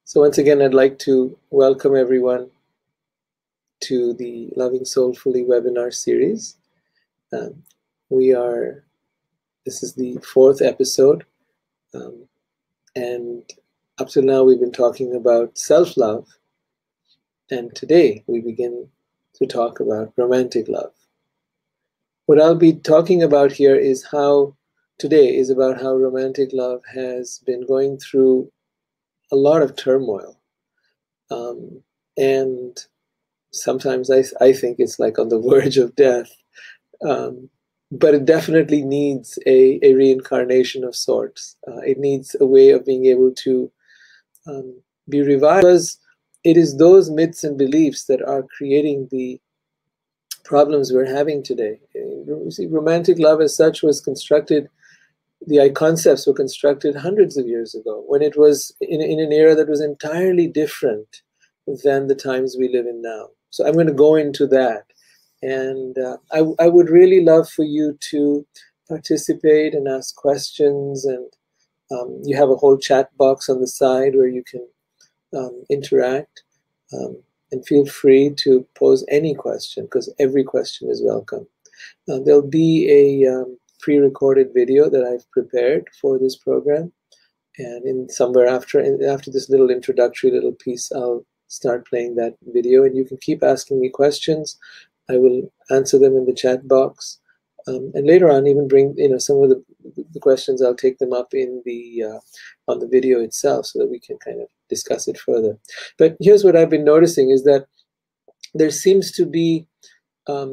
So once again, I'd like to welcome everyone to the Loving Soulfully webinar series. This is the 4th episode, and up to now we've been talking about self-love, and today we begin to talk about romantic love. What I'll be talking about here is today is about how romantic love has been going through a lot of turmoil. And sometimes I think it's like on the verge of death. But it definitely needs a reincarnation of sorts. It needs a way of being able to be revived, because it is those myths and beliefs that are creating the problems we're having today. You see, romantic love as such was constructed, the concepts were constructed hundreds of years ago, when it was in an era that was entirely different than the times we live in now. So I'm going to go into that. And I would really love for you to participate and ask questions. And you have a whole chat box on the side where you can interact. And feel free to pose any question, because every question is welcome. There'll be a pre-recorded video that I've prepared for this program. And somewhere after this little introductory little piece, I'll start playing that video. And you can keep asking me questions. I will answer them in the chat box, and later on even bring some of the questions. I'll take them up in on the video itself, so that we can kind of discuss it further. But here's what I've been noticing is that there seems to be a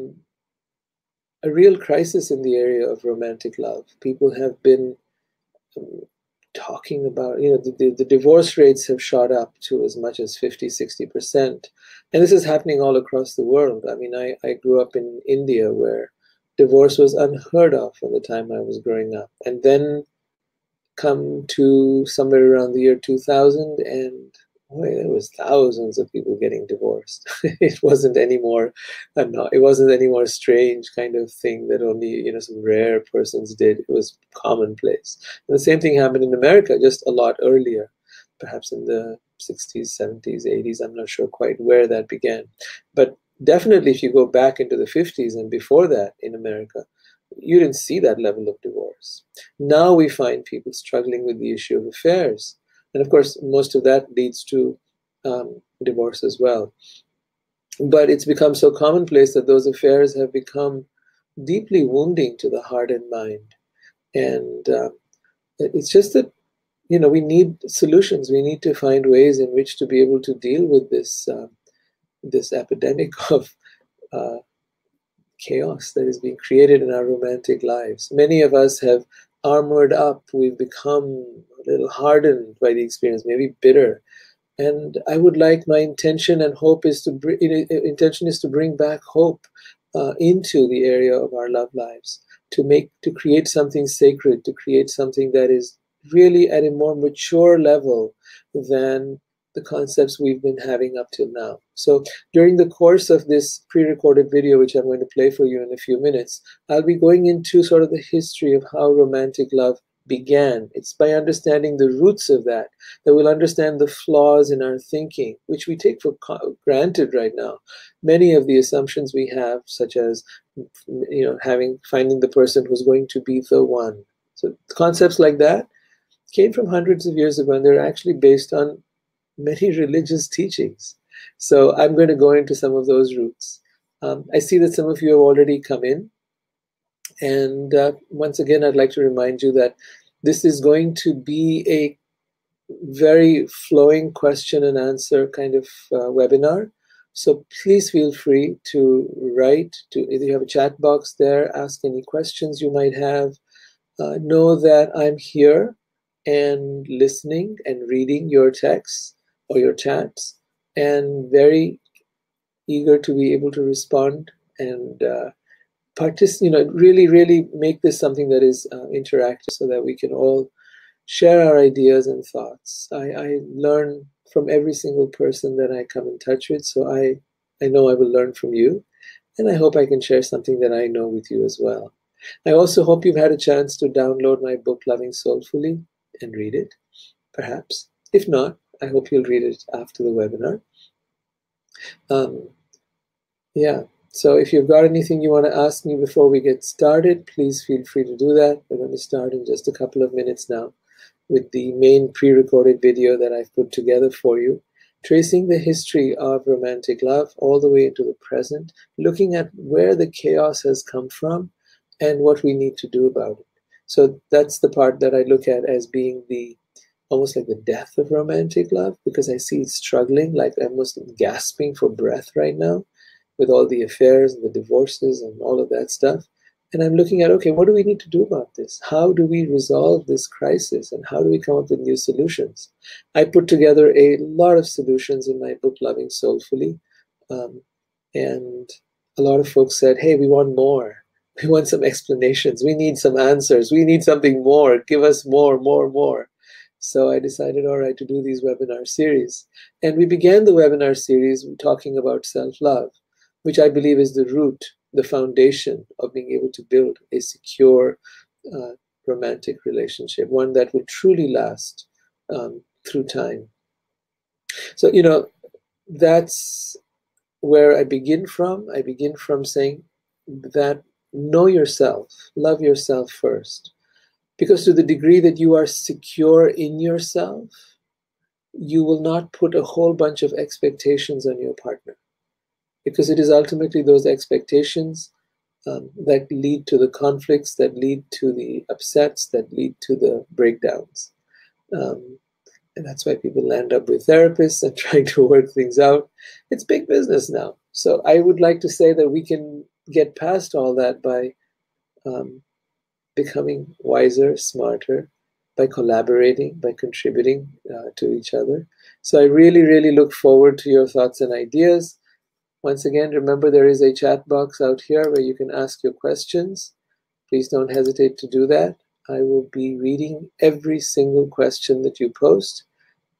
real crisis in the area of romantic love. People have been talking about, the divorce rates have shot up to as much as 50-60%. And this is happening all across the world. I mean, I grew up in India, where divorce was unheard of at the time I was growing up. And then come to somewhere around the year 2000, and boy, there was thousands of people getting divorced. It wasn't anymore strange kind of thing that only some rare persons did. It was commonplace. And the same thing happened in America just a lot earlier, perhaps in the 60s, 70s, 80s. I'm not sure quite where that began, but definitely if you go back into the 50s and before that in America, you didn't see that level of divorce. Now we find people struggling with the issue of affairs. And of course, most of that leads to divorce as well. But it's become so commonplace that those affairs have become deeply wounding to the heart and mind. And it's just that, we need solutions. We need to find ways in which to be able to deal with this epidemic of chaos that is being created in our romantic lives. Many of us have armored up. We've become a little hardened by the experience, maybe bitter. And I would like, my intention and hope is to bring back hope into the area of our love lives, to create something sacred, to create something that is really at a more mature level than the concepts we've been having up till now. So during the course of this pre-recorded video, which I'm going to play for you in a few minutes, I'll be going into sort of the history of how romantic love began. It's by understanding the roots of that we'll understand the flaws in our thinking, which we take for granted right now. Many of the assumptions we have, such as finding the person who's going to be the one. So concepts like that came from hundreds of years ago, and they're actually based on many religious teachings. So I'm going to go into some of those roots. I see that some of you have already come in. And once again, I'd like to remind you that this is going to be a very flowing question and answer kind of webinar. So please feel free to write, if you have a chat box there, ask any questions you might have. Know that I'm here and listening and reading your texts or your chats, and very eager to be able to respond and really make this something that is interactive, so that we can all share our ideas and thoughts. I learn from every single person that I come in touch with, so I know I will learn from you, and I hope I can share something that I know with you as well. I also hope you've had a chance to download my book, Loving Soulfully, and read it, perhaps. If not, I hope you'll read it after the webinar. Yeah, so if you've got anything you want to ask me before we get started, please feel free to do that. We're going to start in just a couple of minutes now with the main pre-recorded video that I've put together for you, tracing the history of romantic love all the way into the present, looking at where the chaos has come from and what we need to do about it. So that's the part that I look at as being the almost like the death of romantic love, because I see it struggling, like almost gasping for breath right now with all the affairs and the divorces and all of that stuff. And I'm looking at, okay, what do we need to do about this? How do we resolve this crisis? And how do we come up with new solutions? I put together a lot of solutions in my book, Loving Soulfully. And a lot of folks said, hey, we want more. We want some explanations. We need some answers. We need something more. Give us more, more, more. So I decided, all right, to do these webinar series. And we began the webinar series talking about self-love, which I believe is the root, the foundation of being able to build a secure romantic relationship, one that will truly last through time. So, you know, that's where I begin from. I begin from saying that know yourself, love yourself first. Because to the degree that you are secure in yourself, you will not put a whole bunch of expectations on your partner. Because it is ultimately those expectations that lead to the conflicts, that lead to the upsets, that lead to the breakdowns. And that's why people land up with therapists and trying to work things out. It's big business now. So I would like to say that we can get past all that by becoming wiser, smarter, by collaborating, by contributing to each other. So I really, really look forward to your thoughts and ideas. Once again, remember there is a chat box out here where you can ask your questions. Please don't hesitate to do that. I will be reading every single question that you post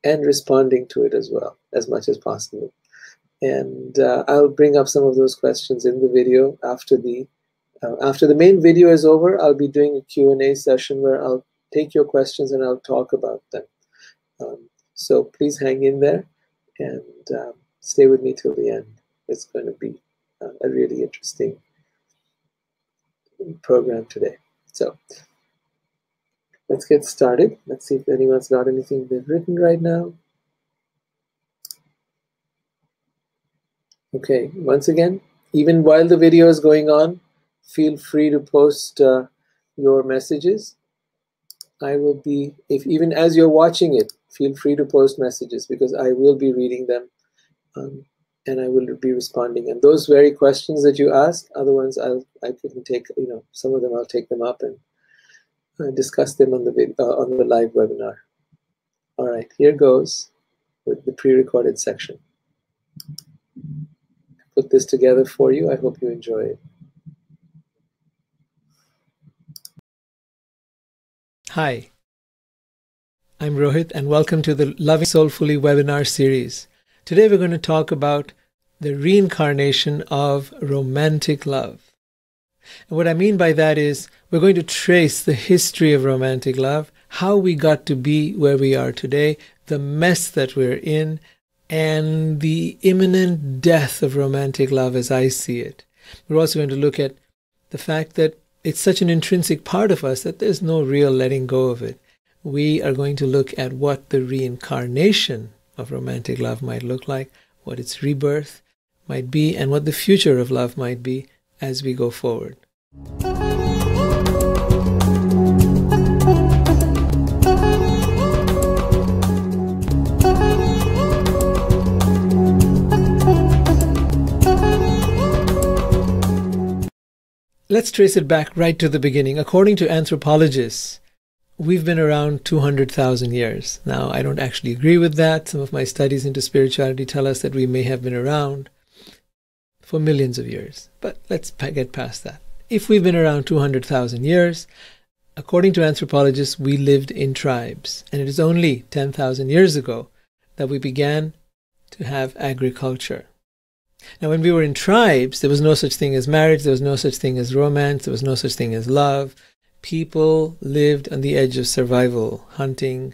and responding to it as well, as much as possible. And I'll bring up some of those questions in the video after the main video is over. I'll be doing a Q&A session where I'll take your questions and I'll talk about them. So please hang in there and stay with me till the end. It's going to be a really interesting program today. So let's get started. Let's see if anyone's got anything they've written right now. Okay, once again, even while the video is going on, feel free to post your messages. I will be, even as you're watching it, feel free to post messages because I will be reading them and I will be responding. And those very questions that you ask, other ones I can take, some of them I'll take them up and discuss them on the live webinar. All right, here goes with the pre-recorded section. Put this together for you. I hope you enjoy it. Hi, I'm Rohit and welcome to the Loving Soulfully Webinar series. Today we're going to talk about the reincarnation of romantic love. And what I mean by that is we're going to trace the history of romantic love, how we got to be where we are today, the mess that we're in, and the imminent death of romantic love as I see it. We're also going to look at the fact that it's such an intrinsic part of us that there's no real letting go of it. We are going to look at what the reincarnation of romantic love might look like, what its rebirth might be, and what the future of love might be as we go forward. Let's trace it back right to the beginning. According to anthropologists, we've been around 200,000 years. Now, I don't actually agree with that. Some of my studies into spirituality tell us that we may have been around for millions of years. But let's get past that. If we've been around 200,000 years, according to anthropologists, we lived in tribes. And it is only 10,000 years ago that we began to have agriculture. Now, when we were in tribes, there was no such thing as marriage, there was no such thing as romance, there was no such thing as love. People lived on the edge of survival, hunting,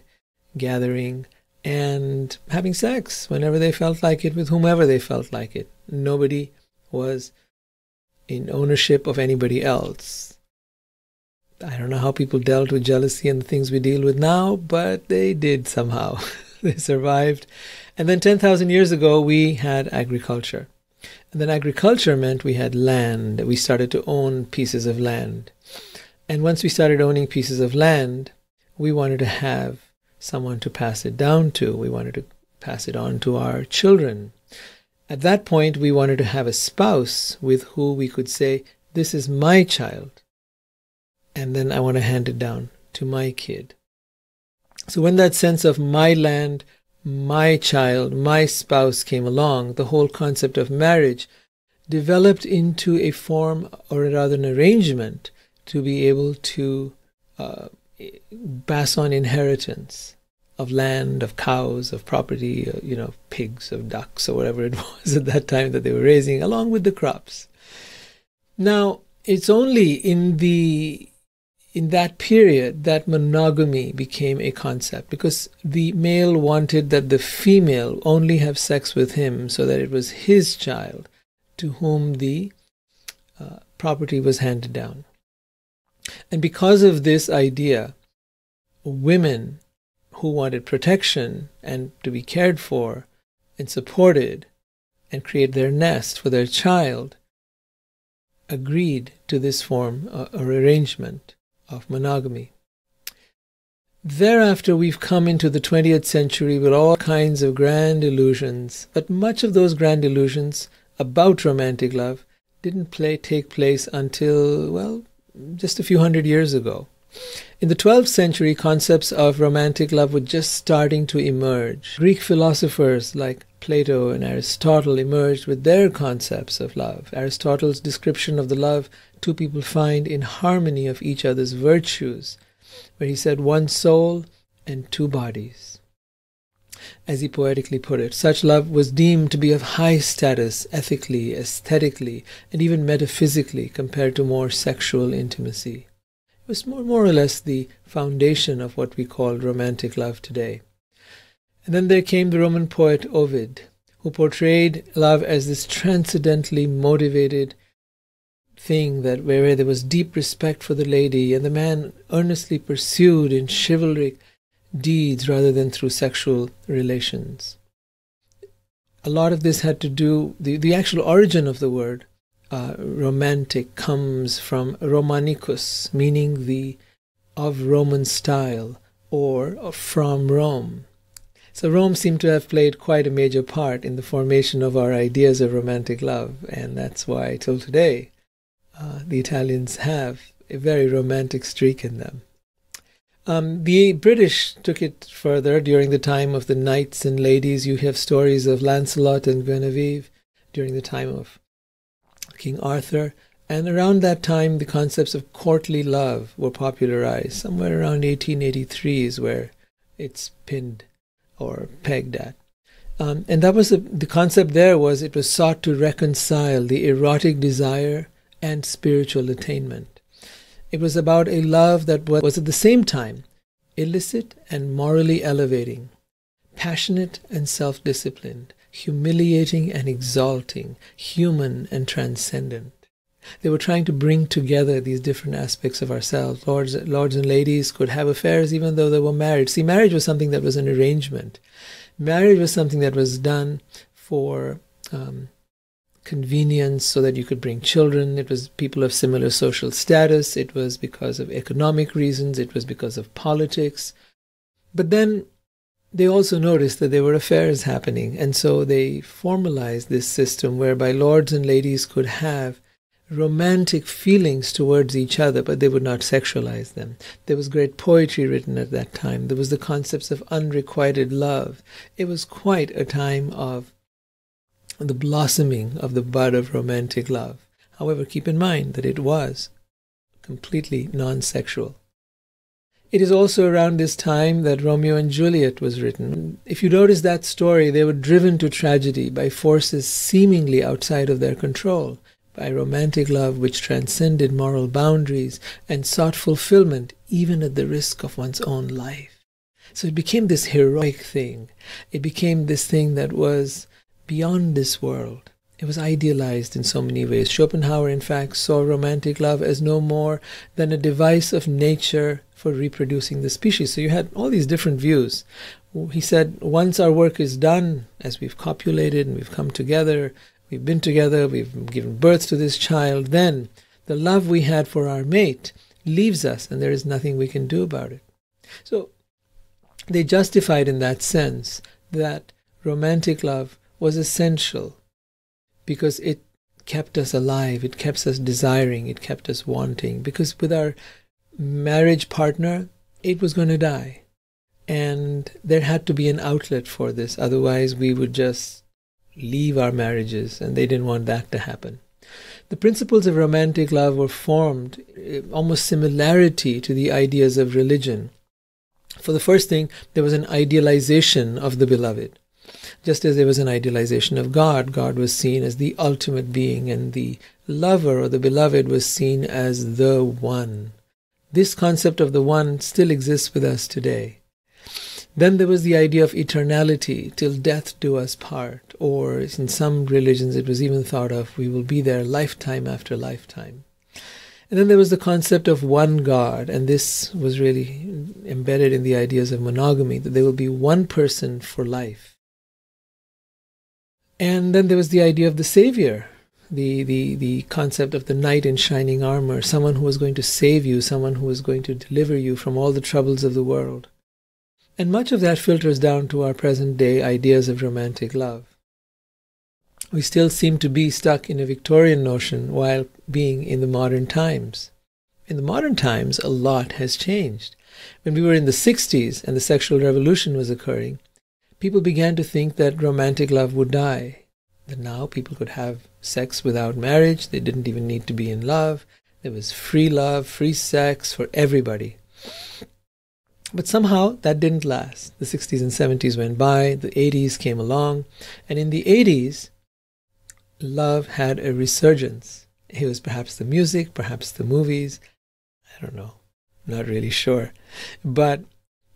gathering, and having sex whenever they felt like it with whomever they felt like it. Nobody was in ownership of anybody else. I don't know how people dealt with jealousy and the things we deal with now, but they did somehow. They survived. And then 10,000 years ago, we had agriculture. And then agriculture meant we had land. We started to own pieces of land. And once we started owning pieces of land, we wanted to have someone to pass it down to. We wanted to pass it on to our children. At that point, we wanted to have a spouse with who we could say, this is my child, and then I want to hand it down to my kid. So when that sense of my land, my child, my spouse came along, the whole concept of marriage developed into a form, or rather an arrangement, to be able to pass on inheritance of land, of cows, of property, pigs, of ducks, or whatever it was at that time that they were raising, along with the crops. Now, it's only in that period that monogamy became a concept, because the male wanted that the female only have sex with him so that it was his child to whom the property was handed down. And because of this idea, women who wanted protection and to be cared for and supported and create their nest for their child agreed to this form or arrangement of monogamy. Thereafter, we've come into the 20th century with all kinds of grand illusions, but much of those grand illusions about romantic love didn't take place until, well, just a few hundred years ago. In the 12th century, concepts of romantic love were just starting to emerge. Greek philosophers like Plato and Aristotle emerged with their concepts of love. Aristotle's description of the love two people find in harmony of each other's virtues, where he said one soul and two bodies. As he poetically put it, such love was deemed to be of high status ethically, aesthetically, and even metaphysically compared to more sexual intimacy. It was more or less the foundation of what we call romantic love today. And then there came the Roman poet Ovid, who portrayed love as this transcendently motivated thing where there was deep respect for the lady, and the man earnestly pursued in chivalric deeds rather than through sexual relations. A lot of this had to do, the actual origin of the word romantic comes from Romanicus, meaning the of Roman style, or from Rome. So Rome seemed to have played quite a major part in the formation of our ideas of romantic love, and that's why till today the Italians have a very romantic streak in them. The British took it further during the time of the knights and ladies. You have stories of Lancelot and Guinevere during the time of King Arthur, and around that time the concepts of courtly love were popularized. Somewhere around 1883 is where it's pinned or pegged at. And that was the concept there was it was sought to reconcile the erotic desire and spiritual attainment. It was about a love that was at the same time illicit and morally elevating, passionate and self-disciplined, humiliating and exalting, human and transcendent. They were trying to bring together these different aspects of ourselves. Lords and ladies could have affairs even though they were married. See, marriage was something that was an arrangement. Marriage was something that was done for convenience so that you could bring children. It was people of similar social status. It was because of economic reasons. It was because of politics. But then they also noticed that there were affairs happening, and so they formalized this system whereby lords and ladies could have romantic feelings towards each other, but they would not sexualize them. There was great poetry written at that time. There was the concepts of unrequited love. It was quite a time of the blossoming of the bud of romantic love. However, keep in mind that it was completely non-sexual. It is also around this time that Romeo and Juliet was written. If you notice that story, they were driven to tragedy by forces seemingly outside of their control, by romantic love which transcended moral boundaries and sought fulfillment even at the risk of one's own life. So it became this heroic thing. It became this thing that was beyond this world. It was idealized in so many ways. Schopenhauer, in fact, saw romantic love as no more than a device of nature for reproducing the species. So you had all these different views. He said, once our work is done, as we've copulated and we've come together, we've been together, we've given birth to this child, then the love we had for our mate leaves us and there is nothing we can do about it. So they justified in that sense that romantic love was essential because it kept us alive, it kept us desiring, it kept us wanting. Because with our marriage partner, it was going to die. And there had to be an outlet for this. Otherwise, we would just leave our marriages, and they didn't want that to happen. The principles of romantic love were formed almost similarity to the ideas of religion. For the first thing, there was an idealization of the beloved. Just as there was an idealization of God, God was seen as the ultimate being, and the lover or the beloved was seen as the one. This concept of the one still exists with us today. Then there was the idea of eternality, till death do us part, or in some religions it was even thought of, we will be there lifetime after lifetime. And then there was the concept of one God, and this was really embedded in the ideas of monogamy, that there will be one person for life. And then there was the idea of the Savior, the concept of the knight in shining armor, someone who was going to save you, someone who was going to deliver you from all the troubles of the world. And much of that filters down to our present day ideas of romantic love. We still seem to be stuck in a Victorian notion while being in the modern times. In the modern times, a lot has changed. When we were in the 60s and the sexual revolution was occurring, people began to think that romantic love would die. That now people could have sex without marriage. They didn't even need to be in love. There was free love, free sex for everybody. But somehow that didn't last. The 60s and 70s went by, the 80s came along, and in the 80s, love had a resurgence. It was perhaps the music, perhaps the movies, I don't know, not really sure. But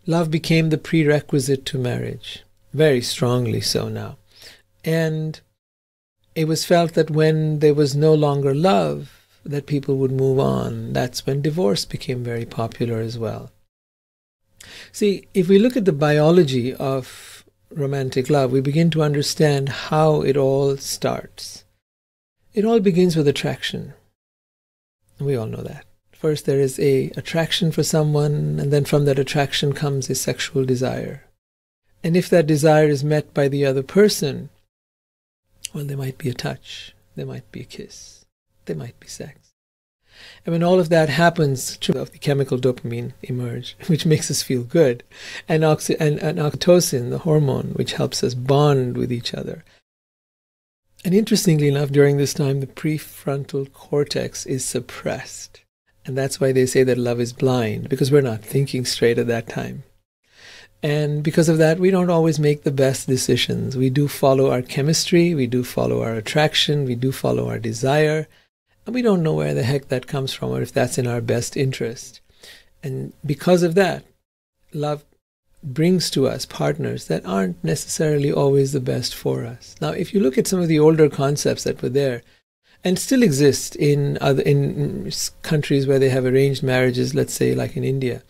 love became the prerequisite to marriage, very strongly so now. And it was felt that when there was no longer love, that people would move on. That's when divorce became very popular as well. See, if we look at the biology of romantic love, we begin to understand how it all starts. It all begins with attraction. We all know that. First, there is an attraction for someone, and then from that attraction comes a sexual desire. And if that desire is met by the other person, well, there might be a touch, there might be a kiss, there might be sex. And when all of that happens, the chemical dopamine emerge, which makes us feel good, and oxytocin, the hormone, which helps us bond with each other. And interestingly enough, during this time, the prefrontal cortex is suppressed. And that's why they say that love is blind, because we're not thinking straight at that time. And because of that, we don't always make the best decisions. We do follow our chemistry, we do follow our attraction, we do follow our desire, and we don't know where the heck that comes from or if that's in our best interest. And because of that, love brings to us partners that aren't necessarily always the best for us. Now, if you look at some of the older concepts that were there, and still exist in countries where they have arranged marriages, let's say like in India,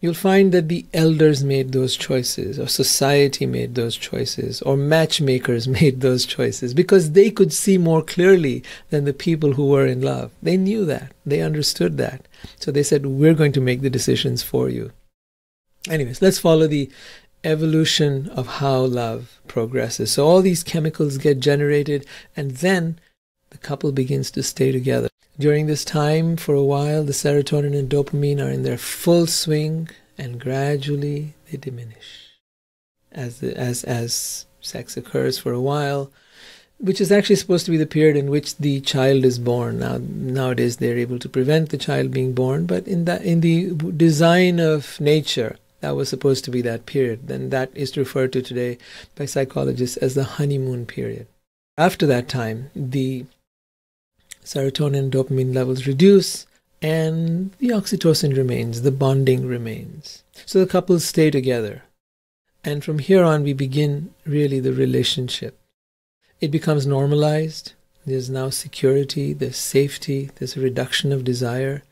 you'll find that the elders made those choices, or society made those choices, or matchmakers made those choices, because they could see more clearly than the people who were in love. They knew that. They understood that. So they said, we're going to make the decisions for you. Anyways, let's follow the evolution of how love progresses. So all these chemicals get generated, and then the couple begins to stay together. During this time, for a while, the serotonin and dopamine are in their full swing, and gradually they diminish as sex occurs for a while, which is actually supposed to be the period in which the child is born. Nowadays, they're able to prevent the child being born, but in the design of nature, that was supposed to be that period. Then that is referred to today by psychologists as the honeymoon period. After that time, the serotonin and dopamine levels reduce, and the oxytocin remains, the bonding remains. So the couples stay together. And from here on, we begin really the relationship. It becomes normalized. There's now security, there's safety, there's a reduction of desire.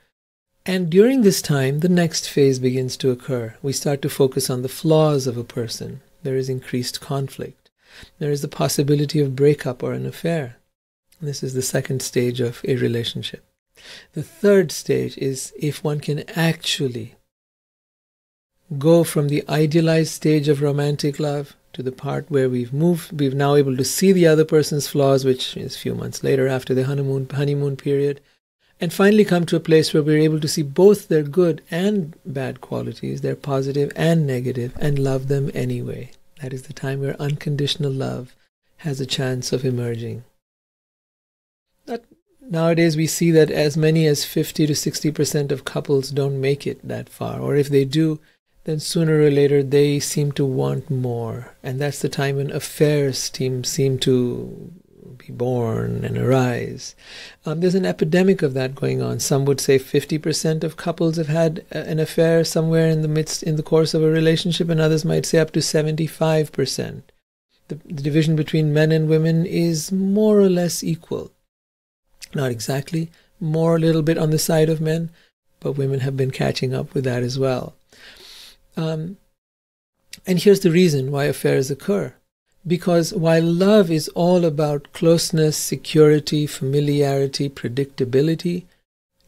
And during this time, the next phase begins to occur. We start to focus on the flaws of a person. There is increased conflict. There is the possibility of breakup or an affair. This is the second stage of a relationship. The third stage is if one can actually go from the idealized stage of romantic love to the part where we've now able to see the other person's flaws, which is a few months later after the honeymoon period, and finally come to a place where we're able to see both their good and bad qualities, their positive and negative, and love them anyway. That is the time where unconditional love has a chance of emerging. Nowadays we see that as many as 50 to 60% of couples don't make it that far, or if they do, then sooner or later they seem to want more. And that's the time when affairs seem to be born and arise. There's an epidemic of that going on. Some would say 50% of couples have had an affair somewhere in the course of a relationship, and others might say up to 75%. The division between men and women is more or less equal. Not exactly, more a little bit on the side of men, but women have been catching up with that as well. And here's the reason why affairs occur. Because while love is all about closeness, security, familiarity, predictability,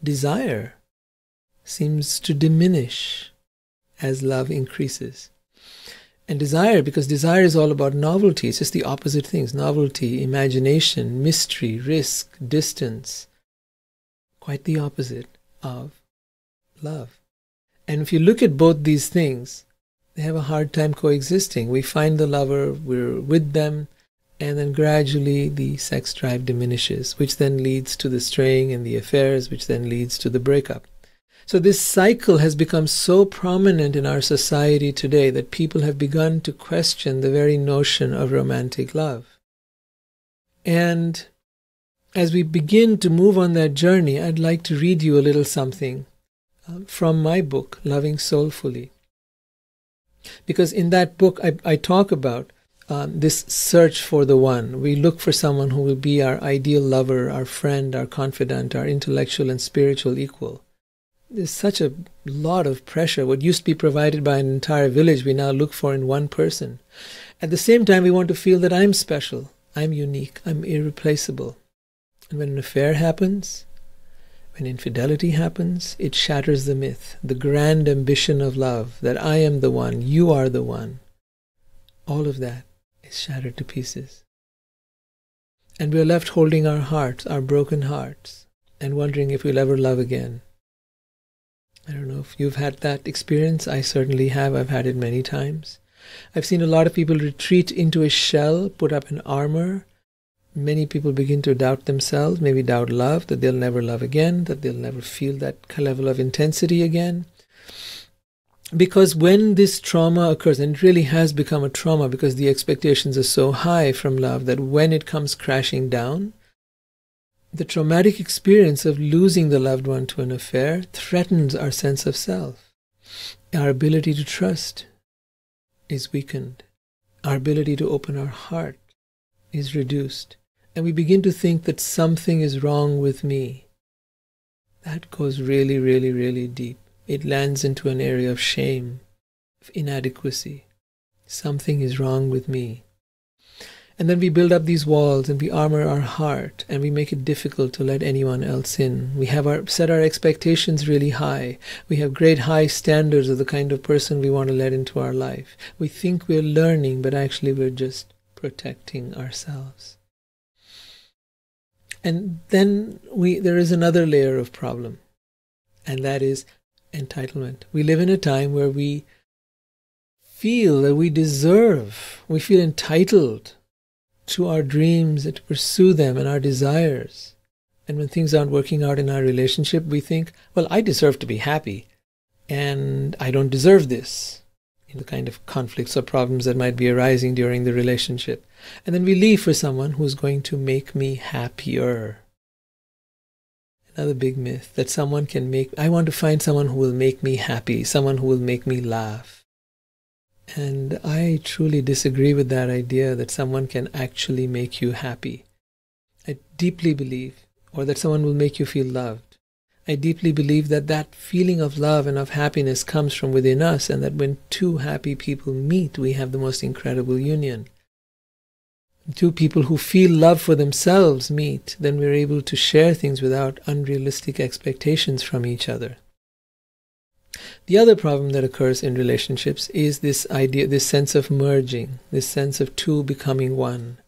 desire seems to diminish as love increases. And because desire is all about novelty, it's just the opposite things: novelty, imagination, mystery, risk, distance. Quite the opposite of love. And if you look at both these things, they have a hard time coexisting. We find the lover, we're with them, and then gradually the sex drive diminishes, which then leads to the straying and the affairs, which then leads to the breakup. So this cycle has become so prominent in our society today that people have begun to question the very notion of romantic love. And as we begin to move on that journey, I'd like to read you a little something from my book, Loving Soulfully. Because in that book, I talk about this search for the one. We look for someone who will be our ideal lover, our friend, our confidant, our intellectual and spiritual equal. There's such a lot of pressure. What used to be provided by an entire village, we now look for in one person. At the same time, we want to feel that I'm special, I'm unique, I'm irreplaceable. And when an affair happens, when infidelity happens, it shatters the myth, the grand ambition of love, that I am the one, you are the one. All of that is shattered to pieces. And we're left holding our hearts, our broken hearts, and wondering if we'll ever love again. I don't know if you've had that experience. I certainly have. I've had it many times. I've seen a lot of people retreat into a shell, put up an armor. Many people begin to doubt themselves, maybe doubt love, that they'll never love again, that they'll never feel that level of intensity again. Because when this trauma occurs, and it really has become a trauma because the expectations are so high from love that when it comes crashing down, the traumatic experience of losing the loved one to an affair threatens our sense of self. Our ability to trust is weakened. Our ability to open our heart is reduced. And we begin to think that something is wrong with me. That goes really, really, really deep. It lands into an area of shame, of inadequacy. Something is wrong with me. And then we build up these walls and we armor our heart and we make it difficult to let anyone else in. We have set our expectations really high. We have great high standards of the kind of person we want to let into our life. We think we're learning, but actually we're just protecting ourselves. And then there is another layer of problem, and that is entitlement. We live in a time where we feel that we feel entitled to our dreams and to pursue them and our desires. And when things aren't working out in our relationship, we think, well, I deserve to be happy, and I don't deserve this. The kind of conflicts or problems that might be arising during the relationship. And then we leave for someone who's going to make me happier. Another big myth that someone can make, I want to find someone who will make me happy, someone who will make me laugh. And I truly disagree with that idea that someone can actually make you happy. I deeply believe, or that someone will make you feel loved. I deeply believe that that feeling of love and of happiness comes from within us, and that when two happy people meet, we have the most incredible union. Two people who feel love for themselves meet, then we're able to share things without unrealistic expectations from each other. The other problem that occurs in relationships is this idea, this sense of merging, this sense of two becoming one.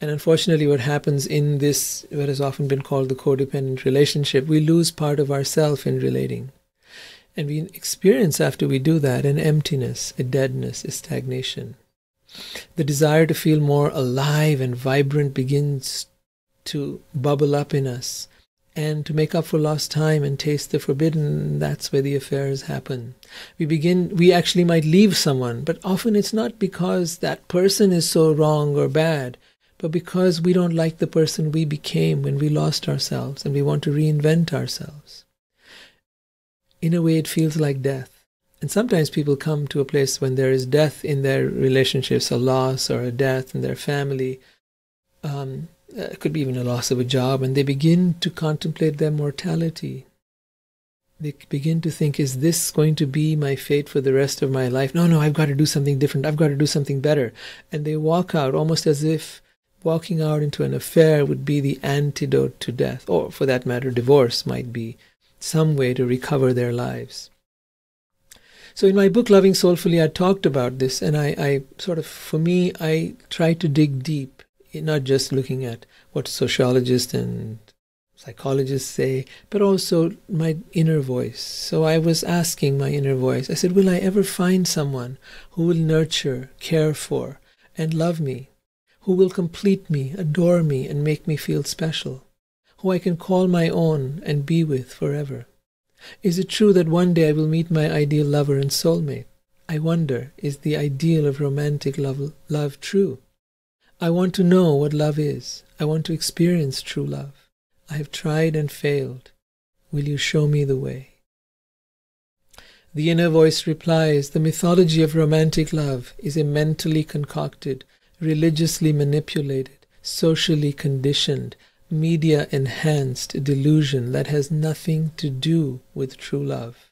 And unfortunately, what happens in this, what has often been called the codependent relationship, we lose part of ourself in relating. And we experience, after we do that, an emptiness, a deadness, a stagnation. The desire to feel more alive and vibrant begins to bubble up in us. And to make up for lost time and taste the forbidden, that's where the affairs happen. We actually might leave someone, but often it's not because that person is so wrong or bad, but because we don't like the person we became when we lost ourselves and we want to reinvent ourselves. In a way, it feels like death. And sometimes people come to a place when there is death in their relationships, a loss or a death in their family. It could be even a loss of a job, and they begin to contemplate their mortality. They begin to think, is this going to be my fate for the rest of my life? No, I've got to do something different. I've got to do something better. And they walk out almost as if walking out into an affair would be the antidote to death, or for that matter, divorce might be some way to recover their lives. So in my book, Loving Soulfully, I talked about this, and I try to dig deep, not just looking at what sociologists and psychologists say, but also my inner voice. So I was asking my inner voice, I said, will I ever find someone who will nurture, care for, and love me, who will complete me, adore me, and make me feel special, who I can call my own and be with forever? Is it true that one day I will meet my ideal lover and soulmate? I wonder, is the ideal of romantic love true? I want to know what love is. I want to experience true love. I have tried and failed. Will you show me the way? The inner voice replies, the mythology of romantic love is a mentally concocted, religiously manipulated, socially conditioned, media-enhanced delusion that has nothing to do with true love.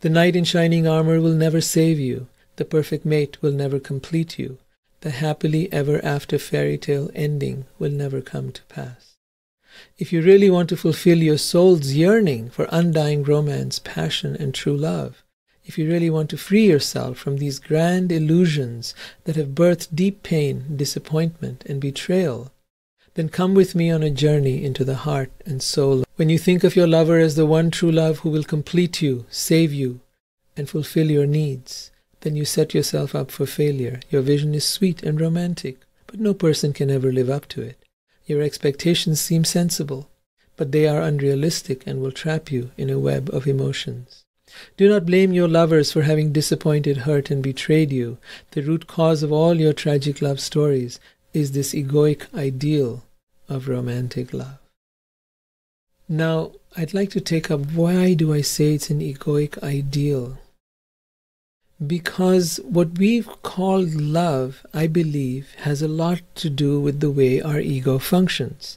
The knight in shining armor will never save you. The perfect mate will never complete you. The happily ever after fairy tale ending will never come to pass. If you really want to fulfill your soul's yearning for undying romance, passion, and true love, if you really want to free yourself from these grand illusions that have birthed deep pain, disappointment, and betrayal, then come with me on a journey into the heart and soul. When you think of your lover as the one true love who will complete you, save you, and fulfill your needs, then you set yourself up for failure. Your vision is sweet and romantic, but no person can ever live up to it. Your expectations seem sensible, but they are unrealistic and will trap you in a web of emotions. Do not blame your lovers for having disappointed, hurt, and betrayed you. The root cause of all your tragic love stories is this egoic ideal of romantic love. Now, I'd like to take up, why do I say it's an egoic ideal? Because what we've called love, I believe, has a lot to do with the way our ego functions.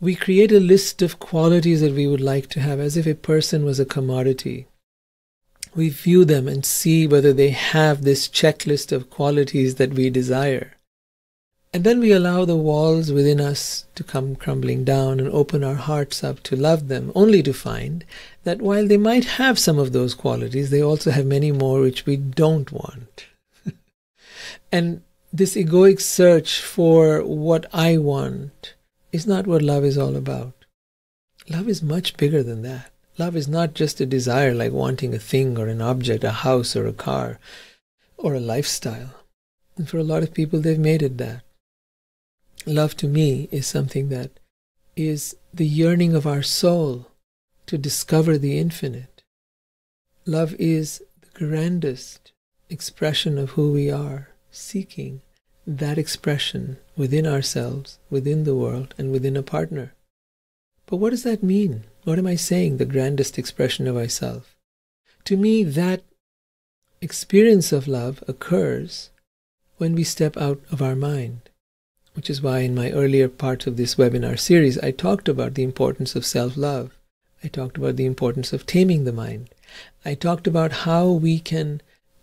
We create a list of qualities that we would like to have, as if a person was a commodity. We view them and see whether they have this checklist of qualities that we desire. And then we allow the walls within us to come crumbling down and open our hearts up to love them, only to find that while they might have some of those qualities, they also have many more which we don't want. And this egoic search for what I want is not what love is all about. Love is much bigger than that. Love is not just a desire like wanting a thing or an object, a house or a car or a lifestyle. And for a lot of people, they've made it that. Love to me is something that is the yearning of our soul to discover the infinite. Love is the grandest expression of who we are, seeking that expression within ourselves, within the world, and within a partner. But what does that mean? What am I saying? The grandest expression of ourself. To me, that experience of love occurs when we step out of our mind, which is why in my earlier part of this webinar series, I talked about the importance of self-love. I talked about the importance of taming the mind. I talked about how we can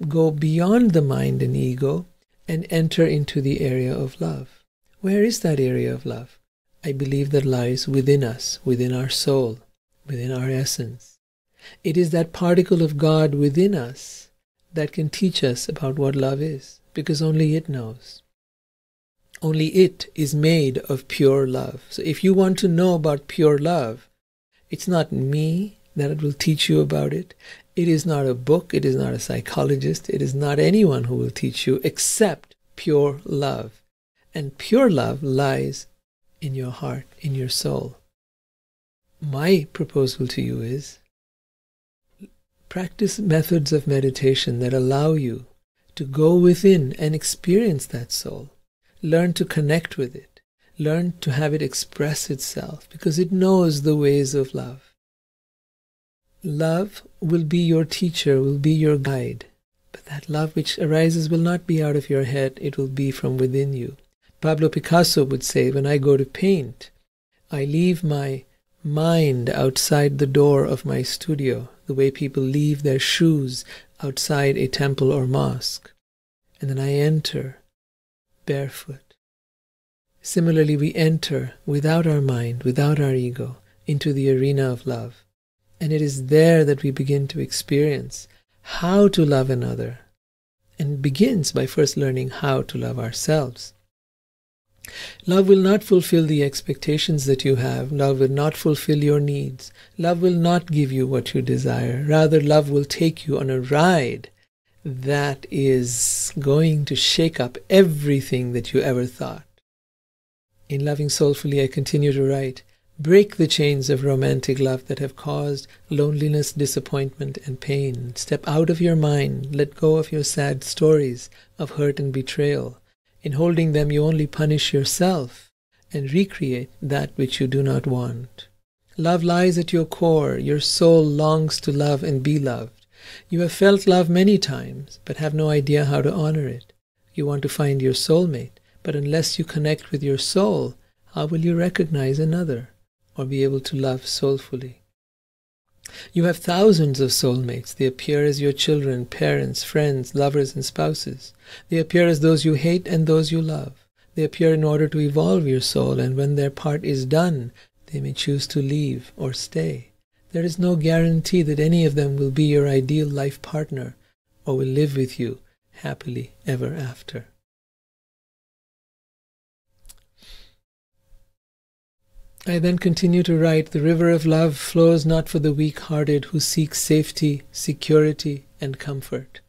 go beyond the mind and ego and enter into the area of love. Where is that area of love? I believe that lies within us, within our soul, within our essence. It is that particle of God within us that can teach us about what love is, because only it knows. Only it is made of pure love. So if you want to know about pure love, it's not me that will teach you about it. It is not a book. It is not a psychologist. It is not anyone who will teach you except pure love. And pure love lies in your heart, in your soul. My proposal to you is practice methods of meditation that allow you to go within and experience that soul. Learn to connect with it. Learn to have it express itself, because it knows the ways of love. Love will be your teacher, will be your guide. But that love which arises will not be out of your head, it will be from within you. Pablo Picasso would say, when I go to paint, I leave my mind outside the door of my studio, the way people leave their shoes outside a temple or mosque. And then I enter barefoot. Similarly, we enter without our mind, without our ego, into the arena of love. And it is there that we begin to experience how to love another. And it begins by first learning how to love ourselves. Love will not fulfill the expectations that you have. Love will not fulfill your needs. Love will not give you what you desire. Rather, love will take you on a ride that is going to shake up everything that you ever thought. In Loving Soulfully, I continue to write, break the chains of romantic love that have caused loneliness, disappointment, and pain. Step out of your mind. Let go of your sad stories of hurt and betrayal. In holding them, you only punish yourself and recreate that which you do not want. Love lies at your core. Your soul longs to love and be loved. You have felt love many times, but have no idea how to honor it. You want to find your soulmate, but unless you connect with your soul, how will you recognize another or be able to love soulfully? You have thousands of soulmates. They appear as your children, parents, friends, lovers, and spouses. They appear as those you hate and those you love. They appear in order to evolve your soul, and when their part is done, they may choose to leave or stay. There is no guarantee that any of them will be your ideal life partner or will live with you happily ever after. I then continue to write, the river of love flows not for the weak-hearted who seek safety, security, and comfort.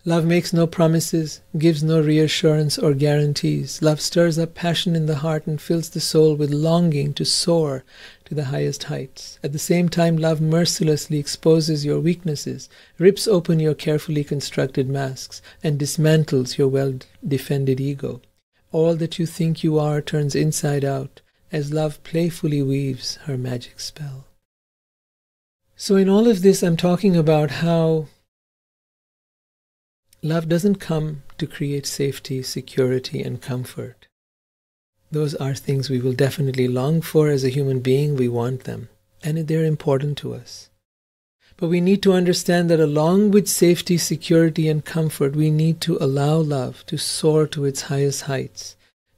Love makes no promises, gives no reassurance or guarantees. Love stirs up passion in the heart and fills the soul with longing to soar to the highest heights. At the same time, love mercilessly exposes your weaknesses, rips open your carefully constructed masks, and dismantles your well-defended ego. All that you think you are turns inside out, as love playfully weaves her magic spell. So in all of this, I'm talking about how love doesn't come to create safety, security, and comfort. Those are things we will definitely long for as a human being. We want them, and they're important to us. But we need to understand that along with safety, security, and comfort, we need to allow love to soar to its highest heights,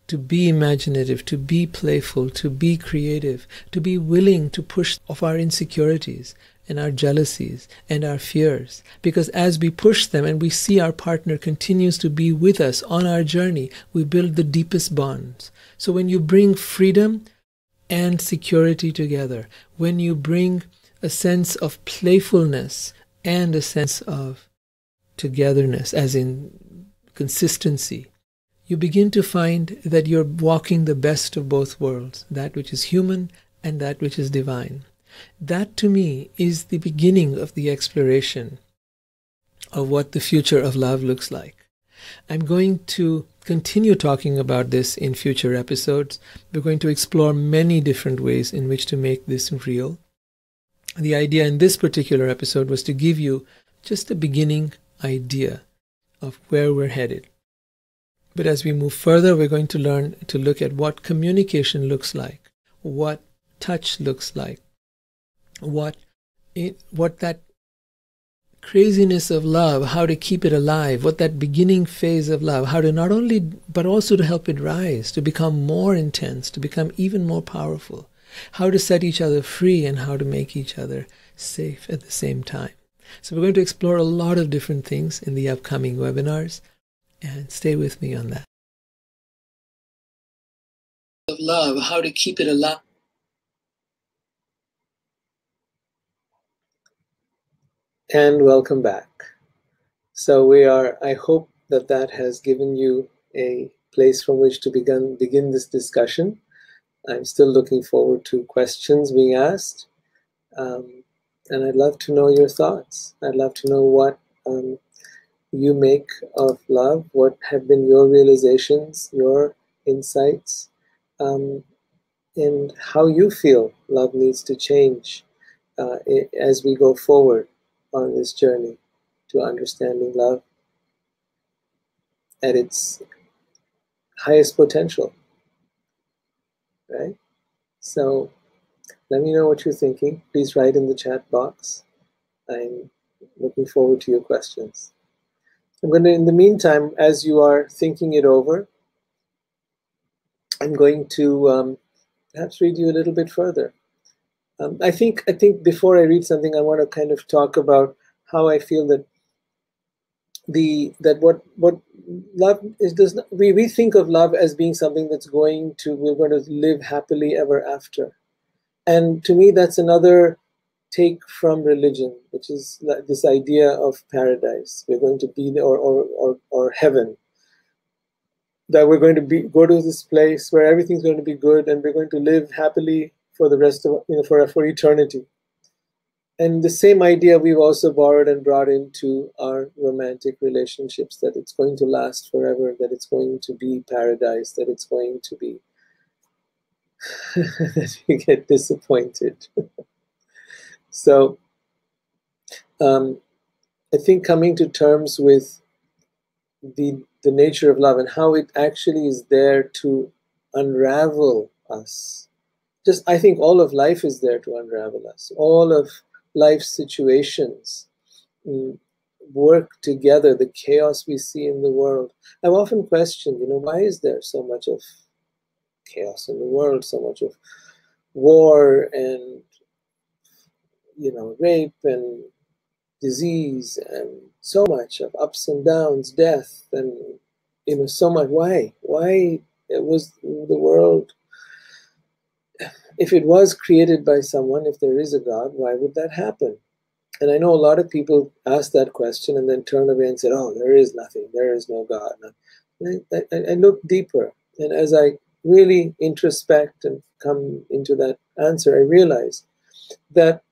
to be imaginative, to be playful, to be creative, to be willing to push off our insecurities and our jealousies and our fears. Because as we push them and we see our partner continues to be with us on our journey, we build the deepest bonds. So when you bring freedom and security together, when you bring a sense of playfulness and a sense of togetherness, as in consistency, you begin to find that you're walking the best of both worlds, that which is human and that which is divine. That, to me, is the beginning of the exploration of what the future of love looks like. I'm going to continue talking about this in future episodes. We're going to explore many different ways in which to make this real. The idea in this particular episode was to give you just a beginning idea of where we're headed. But as we move further, we're going to learn to look at what communication looks like, what touch looks like, what that craziness of love, how to keep it alive, what that beginning phase of love, how to not only, but also to help it rise, to become more intense, to become even more powerful, how to set each other free and how to make each other safe at the same time. So we're going to explore a lot of different things in the upcoming webinars, and stay with me on that. Of love, how to keep it alive. And welcome back. So I hope that has given you a place from which to begin this discussion. I'm still looking forward to questions being asked. And I'd love to know your thoughts. I'd love to know what you make of love, what have been your realizations, your insights, and how you feel love needs to change as we go forward on this journey to understanding love at its highest potential, right? So let me know what you're thinking. Please write in the chat box. I'm looking forward to your questions. I'm going to, in the meantime, as you are thinking it over, I'm going to perhaps read you a little bit further. I think before I read something, I want to kind of talk about how I feel that what love is does not, we think of love as being something that's we're going to live happily ever after, and to me that's another take from religion, which is like this idea of paradise. We're going to be there, or heaven, that we're going to go to this place where everything's going to be good and we're going to live happily for the rest of for eternity. And the same idea we've also borrowed and brought into our romantic relationships, that it's going to last forever, that it's going to be paradise, that it's going to be that you get disappointed. So I think coming to terms with the nature of love and how it actually is there to unravel us. I think all of life is there to unravel us. All of life's situations work together, the chaos we see in the world. I've often questioned, why is there so much of chaos in the world, so much of war and, rape and disease and so much of ups and downs, death, and, so much. Why it was the world, if it was created by someone, if there is a God, why would that happen? And I know a lot of people ask that question and then turn away and say, oh, there is nothing, there is no God. And I look deeper, and as I really introspect and come into that answer, I realize that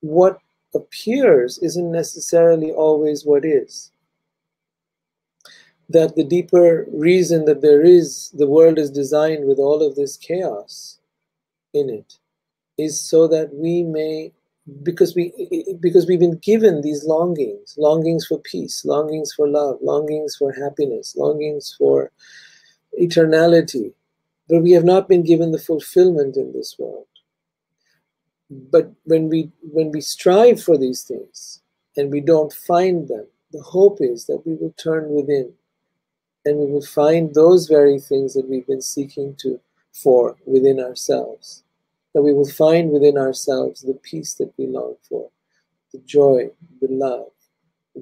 what appears isn't necessarily always what is. That the deeper reason that the world is designed with all of this chaos in it is so that we may, because we've been given these longings for peace, longings for love, longings for happiness, longings for eternality, but we have not been given the fulfillment in this world. But when we strive for these things and we don't find them, the hope is that we will turn within and we will find those very things that we've been seeking for within ourselves. That we will find within ourselves the peace that we long for, the joy, the love,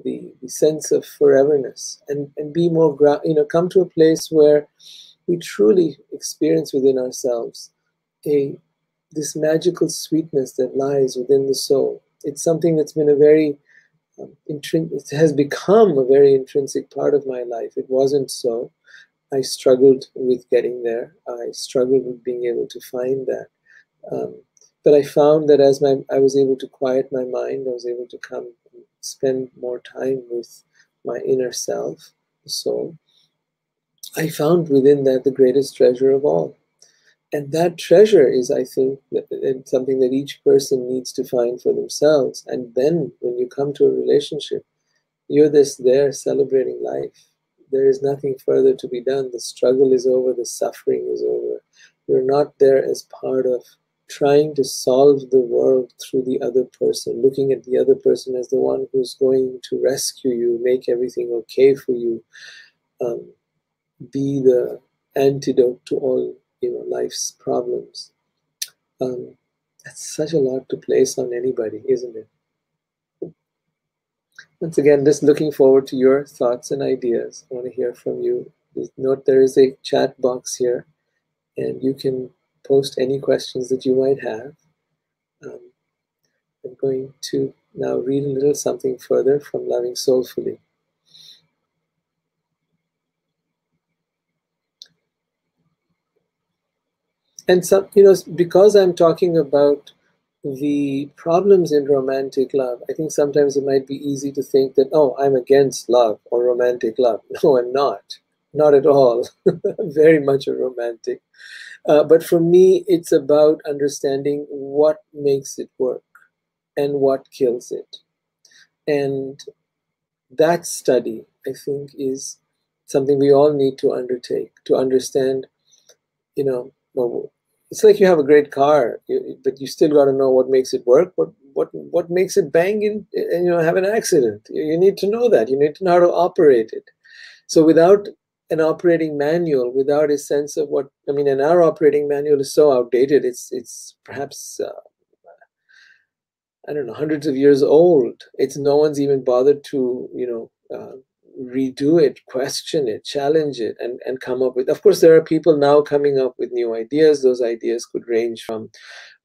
the sense of foreverness, and be more come to a place where we truly experience within ourselves this magical sweetness that lies within the soul. It's something that's been it has become a very intrinsic part of my life. It wasn't so. I struggled with getting there. I struggled with being able to find that. But I found that as I was able to quiet my mind, I was able to come and spend more time with my inner self, the soul. I found within that the greatest treasure of all. And that treasure is, I think, something that each person needs to find for themselves. And then when you come to a relationship, you're there celebrating life. There is nothing further to be done. The struggle is over, the suffering is over. You're not there as part of trying to solve the world through the other person, looking at the other person as the one who's going to rescue you, make everything okay for you, be the antidote to all life's problems. That's such a lot to place on anybody, isn't it? Once again, just looking forward to your thoughts and ideas. I want to hear from you. Please note there is a chat box here, and you can post any questions that you might have. I'm going to now read a little something further from Loving Soulfully. And some, because I'm talking about the problems in romantic love, I think sometimes it might be easy to think that, oh, I'm against love or romantic love. No, I'm not. Not at all. I'm very much a romantic. But for me, it's about understanding what makes it work and what kills it. And that study, I think, is something we all need to undertake to understand, well, it's like you have a great car, but you still got to know what makes it work, what makes it bang and have an accident. You need to know that. You need to know how to operate it. So without an operating manual, without a sense of and our operating manual is so outdated. It's perhaps I don't know, hundreds of years old. It's no one's even bothered to redo it, question it, challenge it, and come up with. Of course, there are people now coming up with new ideas. Those ideas could range from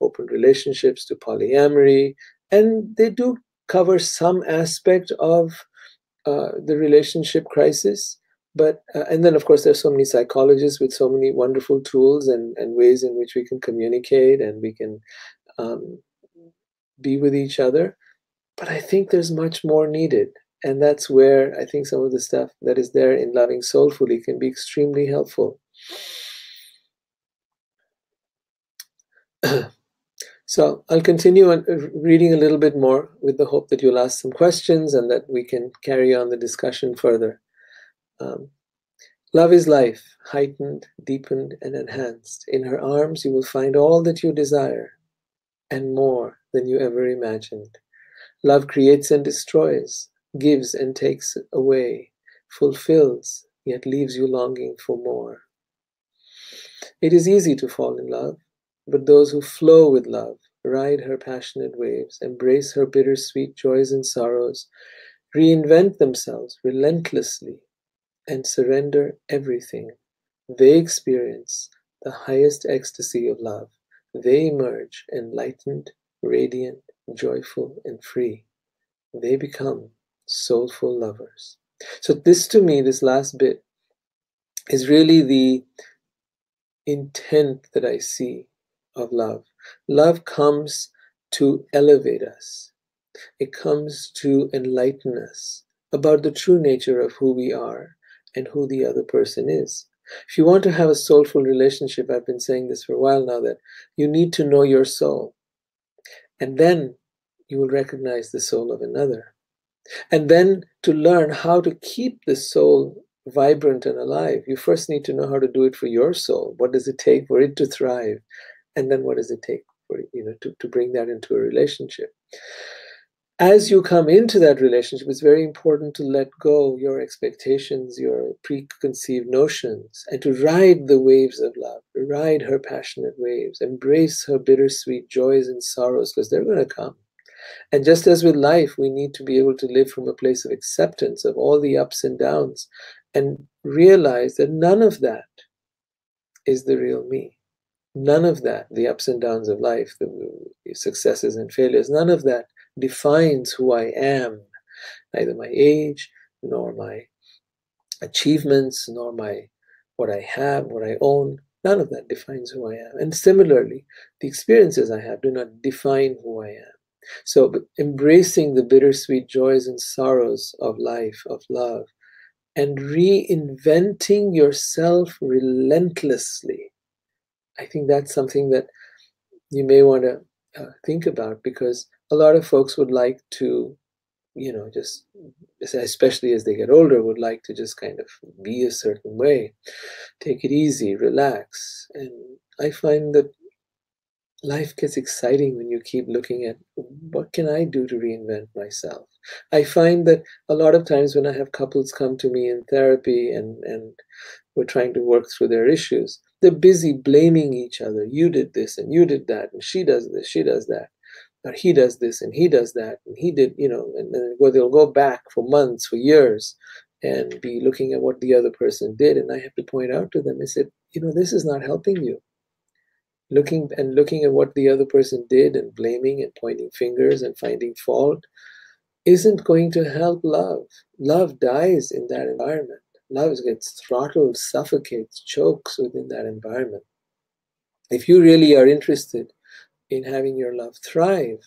open relationships to polyamory, and they do cover some aspect of the relationship crisis. But and then, of course, there's so many psychologists with so many wonderful tools and ways in which we can communicate and we can be with each other. But I think there's much more needed. And that's where I think some of the stuff that is there in Loving Soulfully can be extremely helpful. So I'll continue on reading a little bit more with the hope that you'll ask some questions and that we can carry on the discussion further. Love is life, heightened, deepened, and enhanced. In her arms you will find all that you desire and more than you ever imagined. Love creates and destroys, gives and takes away, fulfills, yet leaves you longing for more. It is easy to fall in love, but those who flow with love, ride her passionate waves, embrace her bittersweet joys and sorrows, reinvent themselves relentlessly, and surrender everything. They experience the highest ecstasy of love. They emerge enlightened, radiant, joyful, and free. They become soulful lovers. So this, to me, this last bit is really the intent that I see of love. Love comes to elevate us. It comes to enlighten us about the true nature of who we are and who the other person is. If you want to have a soulful relationship, I've been saying this for a while now, that you need to know your soul. And then you will recognize the soul of another. And then to learn how to keep the soul vibrant and alive, you first need to know how to do it for your soul. What does it take for it to thrive? And then what does it take for to bring that into a relationship? As you come into that relationship, it's very important to let go your expectations, your preconceived notions, and to ride the waves of love, ride her passionate waves, embrace her bittersweet joys and sorrows, because they're going to come. And just as with life, we need to be able to live from a place of acceptance of all the ups and downs and realize that none of that is the real me. None of that, the ups and downs of life, the successes and failures, none of that defines who I am. Neither my age, nor my achievements, nor what I have, what I own. None of that defines who I am. And similarly, the experiences I have do not define who I am. So embracing the bittersweet joys and sorrows of life, of love, and reinventing yourself relentlessly I think that's something that you may want to think about, because a lot of folks would like to, just, especially as they get older, would like to just kind of be a certain way, take it easy, relax. And I find that life gets exciting when you keep looking at, what can I do to reinvent myself? I find that a lot of times when I have couples come to me in therapy and we're trying to work through their issues, they're busy blaming each other. You did this and you did that, and she does this, she does that, or he does this and he does that, and he did, and then they'll go back for months, for years, and be looking at what the other person did. And I have to point out to them, I said, this is not helping you. Looking at what the other person did and blaming and pointing fingers and finding fault isn't going to help love. Love dies in that environment. Love gets throttled, suffocates, chokes within that environment. If you really are interested in having your love thrive,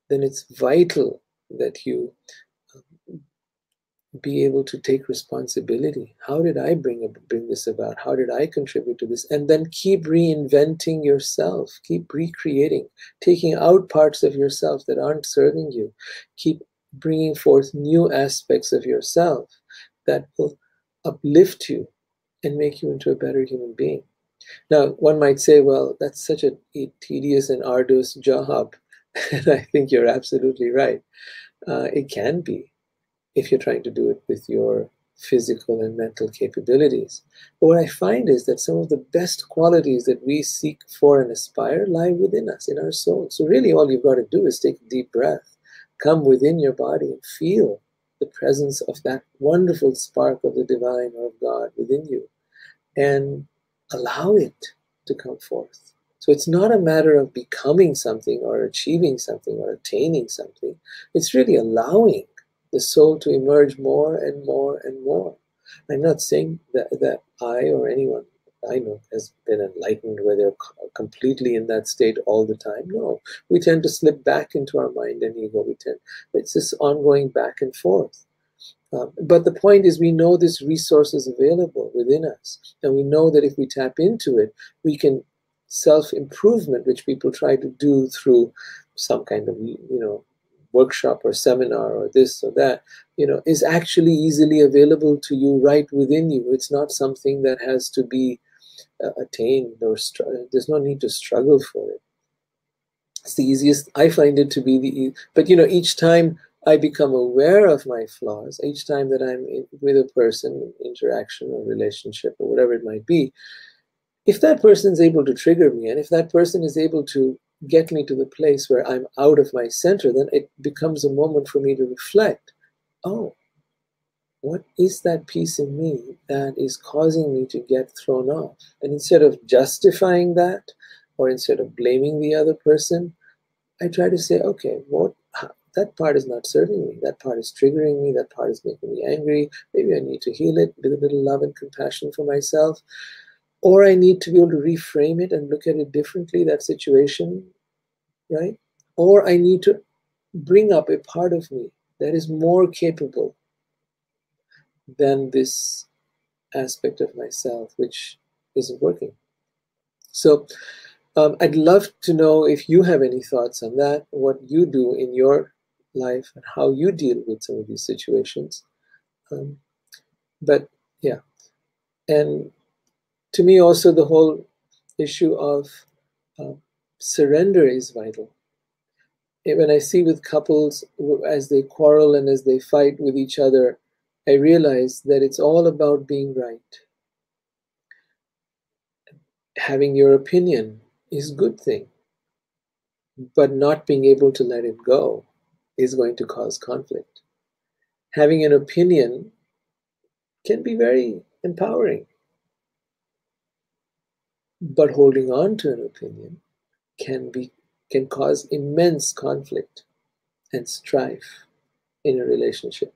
then it's vital that you be able to take responsibility. How did I bring this about? How did I contribute to this? And then keep reinventing yourself, keep recreating, taking out parts of yourself that aren't serving you. Keep bringing forth new aspects of yourself that will uplift you and make you into a better human being. Now, one might say, well, that's such a tedious and arduous job. And I think you're absolutely right. It can be, if you're trying to do it with your physical and mental capabilities. But what I find is that some of the best qualities that we seek for and aspire lie within us, in our soul. So really all you've got to do is take a deep breath, come within your body and feel the presence of that wonderful spark of the divine or of God within you, and allow it to come forth. So it's not a matter of becoming something or achieving something or attaining something. It's really allowing the soul to emerge more and more and more. I'm not saying that I or anyone I know has been enlightened where they're completely in that state all the time. No, we tend to slip back into our mind and ego. It's this ongoing back and forth. But the point is, we know this resource is available within us, and we know that if we tap into it, we can self-improvement, which people try to do through some kind of workshop or seminar or this or that, is actually easily available to you right within you. It's not something that has to be attained, or there's no need to struggle for it. It's the easiest. I find it to be but each time I become aware of my flaws, each time that I'm with a person, interaction or relationship or whatever it might be, if that person is able to trigger me, and if that person is able to get me to the place where I'm out of my center, then it becomes a moment for me to reflect. Oh, what is that piece in me that is causing me to get thrown off? And instead of justifying that, or instead of blaming the other person, I try to say, okay, that part is not serving me. That part is triggering me. That part is making me angry. Maybe I need to heal it with a little love and compassion for myself. Or I need to be able to reframe it and look at it differently, that situation, right? Or I need to bring up a part of me that is more capable than this aspect of myself, which isn't working. So I'd love to know if you have any thoughts on that, what you do in your life and how you deal with some of these situations. But yeah, and to me also the whole issue of surrender is vital. When I see with couples, as they quarrel and as they fight with each other, I realize that it's all about being right. Having your opinion is a good thing, but not being able to let it go is going to cause conflict. Having an opinion can be very empowering, but holding on to an opinion can cause immense conflict and strife in a relationship.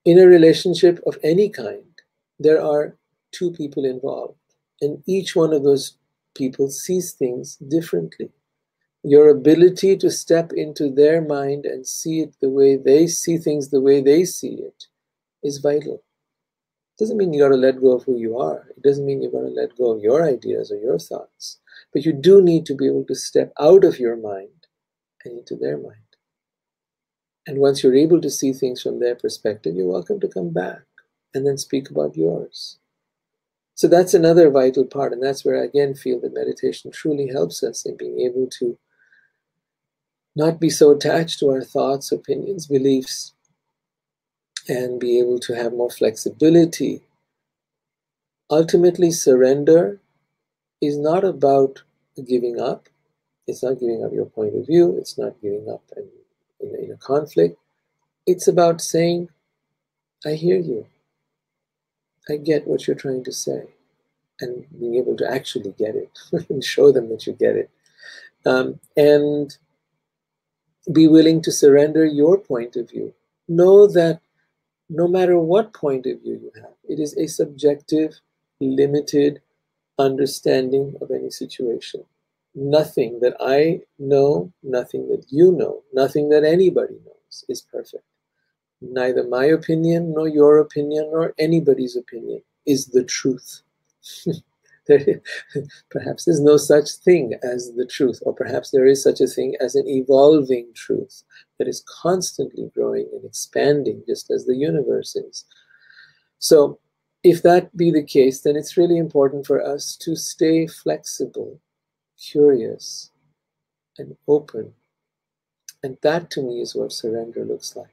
In a relationship of any kind, there are two people involved, and each one of those people sees things differently. Your ability to step into their mind and see it the way they see things, the way they see it, is vital. Doesn't mean you got to let go of who you are. It doesn't mean you got to let go of your ideas or your thoughts. But you do need to be able to step out of your mind and into their mind. And once you're able to see things from their perspective, you're welcome to come back and then speak about yours. So that's another vital part. And that's where I again feel that meditation truly helps us in being able to not be so attached to our thoughts, opinions, beliefs, and be able to have more flexibility. Ultimately, surrender is not about giving up. It's not giving up your point of view. It's not giving up in a conflict. It's about saying, I hear you. I get what you're trying to say. And being able to actually get it and show them that you get it. And be willing to surrender your point of view. Know that no matter what point of view you have, it is a subjective, limited understanding of any situation. Nothing that I know, nothing that you know, nothing that anybody knows is perfect. Neither my opinion, nor your opinion, nor anybody's opinion is the truth. Perhaps there's no such thing as the truth, or perhaps there is such a thing as an evolving truth that is constantly growing and expanding, just as the universe is. So if that be the case, then it's really important for us to stay flexible, curious, and open. And that to me is what surrender looks like.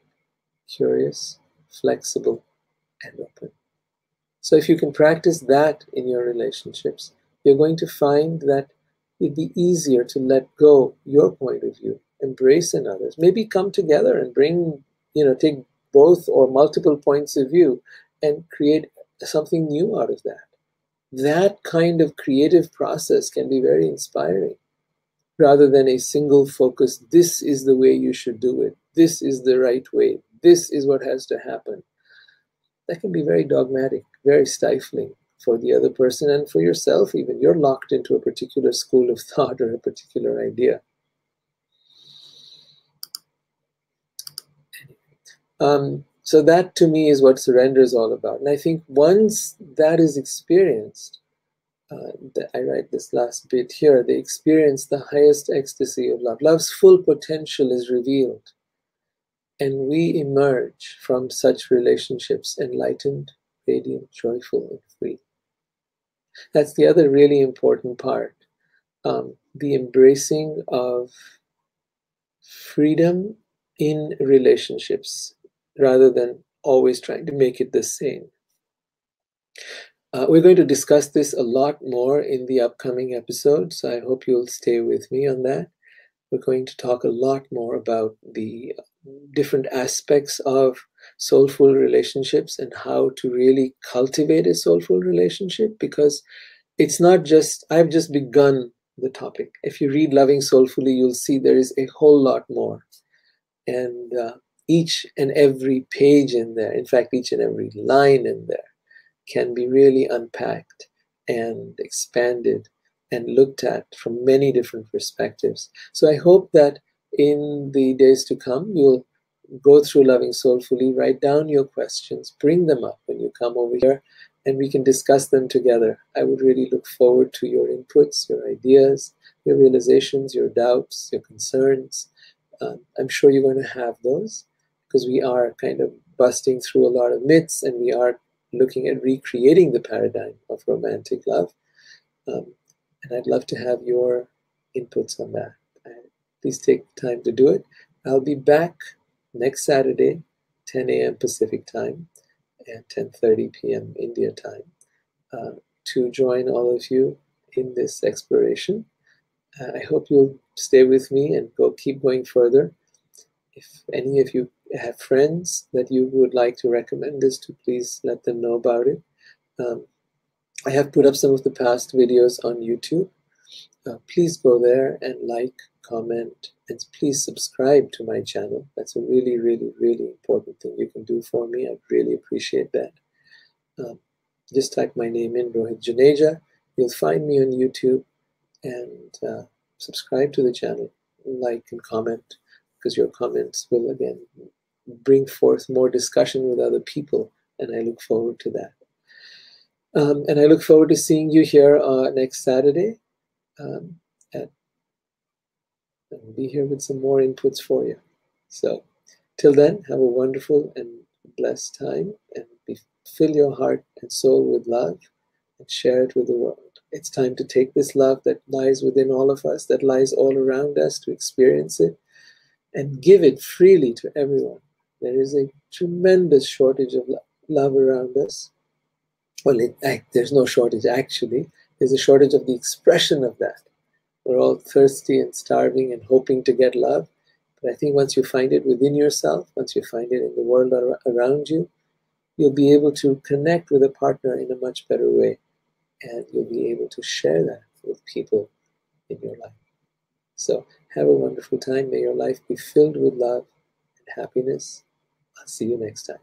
Curious, flexible, and open. So if you can practice that in your relationships, you're going to find that it'd be easier to let go your point of view, embrace another's, maybe come together and bring, take both or multiple points of view and create something new out of that. That kind of creative process can be very inspiring, rather than a single focus, this is the way you should do it, this is the right way, this is what has to happen. That can be very dogmatic, very stifling for the other person and for yourself even. You're locked into a particular school of thought or a particular idea. So that to me is what surrender is all about. And I think once that is experienced, I write this last bit here, they experience the highest ecstasy of love. Love's full potential is revealed. And we emerge from such relationships enlightened, radiant, joyful, and free. That's the other really important part. The embracing of freedom in relationships rather than always trying to make it the same. We're going to discuss this a lot more in the upcoming episodes, so I hope you'll stay with me on that. We're going to talk a lot more about the different aspects of soulful relationships and how to really cultivate a soulful relationship, because it's not just, I've just begun the topic. If you read Loving Soulfully, you'll see there is a whole lot more. And each and every page in there, in fact, each and every line in there, can be really unpacked and expanded and looked at from many different perspectives. So I hope that in the days to come, you'll go through Loving Soulfully, write down your questions, bring them up when you come over here, and we can discuss them together. I would really look forward to your inputs, your ideas, your realizations, your doubts, your concerns. I'm sure you're going to have those, because we are kind of busting through a lot of myths, and we are looking at recreating the paradigm of romantic love. And I'd love to have your inputs on that. Please take time to do it. I'll be back next Saturday, 10 a.m. Pacific time and 10:30 p.m. India time, to join all of you in this exploration. I hope you'll stay with me and keep going further. If any of you have friends that you would like to recommend this to, please let them know about it. I have put up some of the past videos on YouTube. Please go there and like, comment, and please subscribe to my channel. That's a really, really, really important thing you can do for me. I'd really appreciate that. Just type my name in, Rohit Juneja. You'll find me on YouTube, and subscribe to the channel, like and comment, because your comments will again bring forth more discussion with other people, and I look forward to that. And I look forward to seeing you here next Saturday. Um, and I'll be here with some more inputs for you. So till then, have a wonderful and blessed time, and fill your heart and soul with love and share it with the world. It's time to take this love that lies within all of us, that lies all around us, to experience it and give it freely to everyone. There is a tremendous shortage of love around us. Well, there's no shortage actually. There's a shortage of the expression of that. We're all thirsty and starving and hoping to get love. But I think once you find it within yourself, once you find it in the world around you, you'll be able to connect with a partner in a much better way. And you'll be able to share that with people in your life. So have a wonderful time. May your life be filled with love and happiness. I'll see you next time.